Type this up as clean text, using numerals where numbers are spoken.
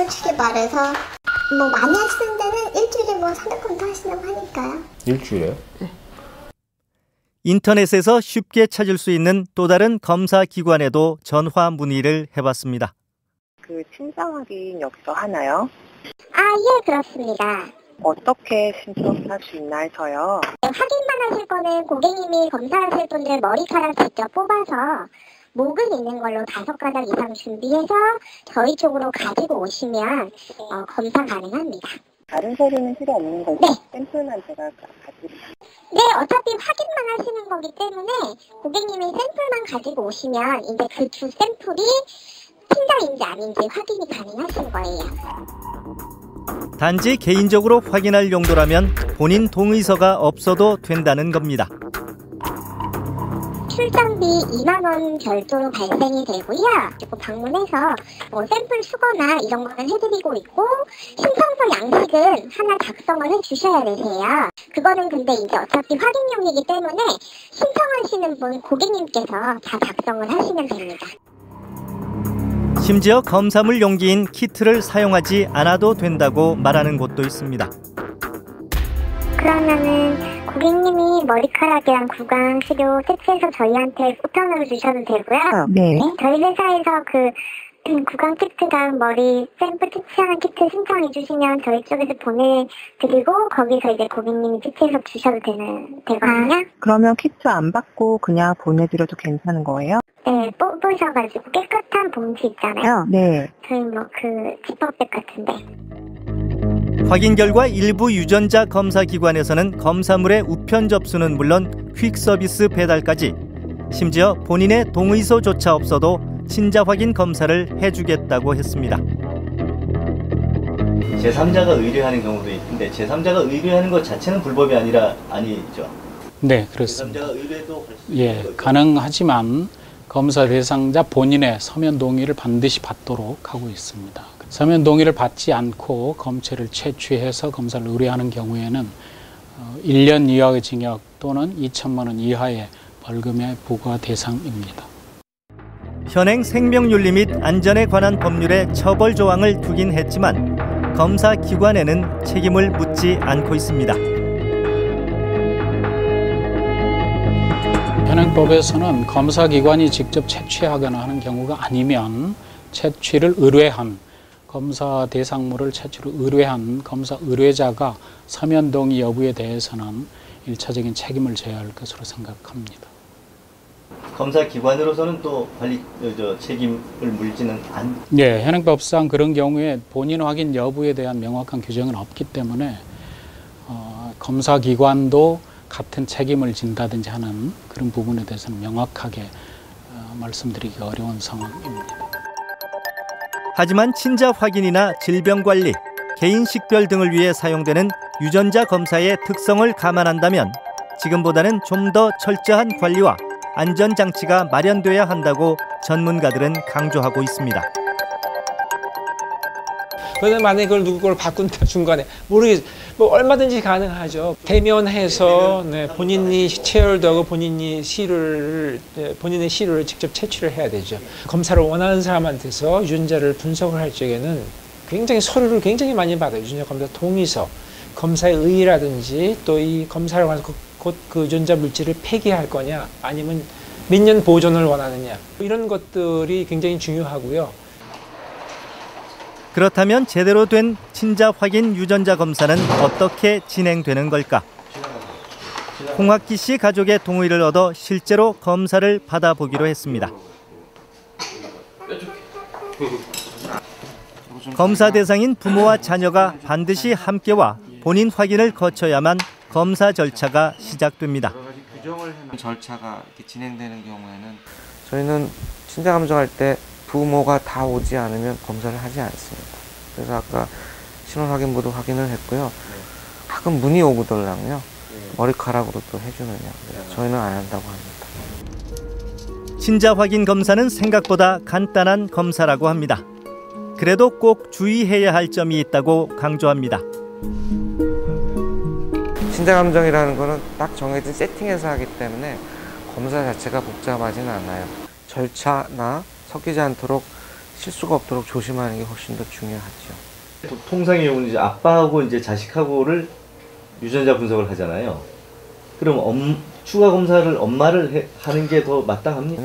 솔직히 말해서 뭐 많이 하시는 데는 일주일에 뭐 300건도 하시려고 하니까요. 일주일에요? 네. 인터넷에서 쉽게 찾을 수 있는 또 다른 검사 기관에도 전화 문의를 해봤습니다. 그 신상 확인 여기서 하나요? 예, 그렇습니다. 어떻게 신청할 수 있나 해서요. 확인만 하실 거는 고객님이 검사하실 분들 머리카락 직접 뽑아서 목은 있는 걸로 5가닥 이상 준비해서 저희 쪽으로 가지고 오시면 검사 가능합니다. 다른 서류는 필요 없는 거죠? 네. 샘플만 제가 가지고. 네, 어차피 확인만 하시는 거기 때문에 고객님이 샘플만 가지고 오시면 이제 그 두 샘플이 팀장인지 아닌지 확인이 가능하신 거예요. 단지 개인적으로 확인할 용도라면 본인 동의서가 없어도 된다는 겁니다. 출장비 2만 원 별도로 발생이 되고요. 그리고 방문해서 샘플 수거나 이런 거는 해드리고 있고 신청서 양식은 하나 작성을 해주셔야 되세요. 그거는 근데 이제 어차피 확인용이기 때문에 신청하시는 분 고객님께서 다 작성을 하시면 됩니다. 심지어 검사물 용기인 키트를 사용하지 않아도 된다고 말하는 곳도 있습니다. 그러면은 고객님이 머리카락이랑 구강 치료 채취해서 저희한테 쿠폰으로 주셔도 되고요. 네. 저희 회사에서 그 구강 키트랑 머리 샘플 채취하는 키트 신청해 주시면 저희 쪽에서 보내드리고 거기서 이제 고객님이 채취해서 주셔도 되거든요. 그러면 키트 안 받고 그냥 보내드려도 괜찮은 거예요? 네, 뽑으셔가지고 깨끗한 봉지 있잖아요. 네. 저희 지퍼백 같은데. 확인 결과 일부 유전자 검사 기관에서는 검사물의 우편 접수는 물론 퀵 서비스 배달까지 심지어 본인의 동의서조차 없어도 친자 확인 검사를 해주겠다고 했습니다. 제3자가 의뢰하는 경우도 있는데 제3자가 의뢰하는 것 자체는 불법이 아니죠? 네, 그렇습니다. 제3자가 의뢰도 할 수 있는 거죠? 가능하지만 검사 대상자 본인의 서면 동의를 반드시 받도록 하고 있습니다. 서면 동의를 받지 않고 검체를 채취해서 검사를 의뢰하는 경우에는 1년 이하의 징역 또는 2천만 원 이하의 벌금의 부과 대상입니다. 현행 생명윤리 및 안전에 관한 법률에 처벌 조항을 두긴 했지만 검사 기관에는 책임을 묻지 않고 있습니다. 현행법에서는 검사기관이 직접 채취하거나 하는 경우가 아니면 채취를 의뢰한 검사 대상물을 채취를 의뢰한 검사 의뢰자가 서면 동의 여부에 대해서는 1차적인 책임을 져야 할 것으로 생각합니다. 검사 기관으로서는 또 관리 책임을 물지는 않. 네, 현행법상 그런 경우에 본인 확인 여부에 대한 명확한 규정은 없기 때문에 검사 기관도 같은 책임을 진다든지 하는 그런 부분에 대해서는 명확하게 말씀드리기 어려운 상황입니다. 하지만 친자 확인이나 질병 관리, 개인 식별 등을 위해 사용되는 유전자 검사의 특성을 감안한다면 지금보다는 좀 더 철저한 관리와 안전장치가 마련돼야 한다고 전문가들은 강조하고 있습니다. 그런데 만약에 그걸 누구 걸 바꾼다 중간에 얼마든지 가능하죠. 대면해서 본인이 체열도 하고 본인의 시료를 직접 채취를 해야 되죠. 검사를 원하는 사람한테서 유전자를 분석을 할 적에는 굉장히 서류를 굉장히 많이 받아요. 유전자 검사 동의서, 검사의 의의라든지 또 이 검사를 와서 곧 그 유전자 물질을 폐기할 거냐 아니면 몇 년 보존을 원하느냐 이런 것들이 굉장히 중요하고요. 그렇다면 제대로 된 친자 확인 유전자 검사는 어떻게 진행되는 걸까? 홍학기 씨 가족의 동의를 얻어 실제로 검사를 받아보기로 했습니다. 검사 대상인 부모와 자녀가 반드시 함께와 본인 확인을 거쳐야만 검사 절차가 시작됩니다. 여러 가지 규정을 해놓은 절차가 이렇게 진행되는 경우에는 저희는 친자 감정할 때 부모가 다 오지 않으면 검사를 하지 않습니다. 그래서 아까 신원 확인부도 확인을 했고요. 가끔 문의 오고들랑요. 머리카락으로 또 해주느냐. 저희는 안 한다고 합니다. 친자 확인 검사는 생각보다 간단한 검사라고 합니다. 그래도 꼭 주의해야 할 점이 있다고 강조합니다. 친자 감정이라는 거는 딱 정해진 세팅에서 하기 때문에 검사 자체가 복잡하지는 않아요. 절차나 섞이지 않도록 실수가 없도록 조심하는 게 훨씬 더 중요하죠. 통상의 경우는 이제 아빠하고 이제 자식하고를 유전자 분석을 하잖아요. 그럼 추가 검사를 엄마를 하는 게 더 마땅합니까?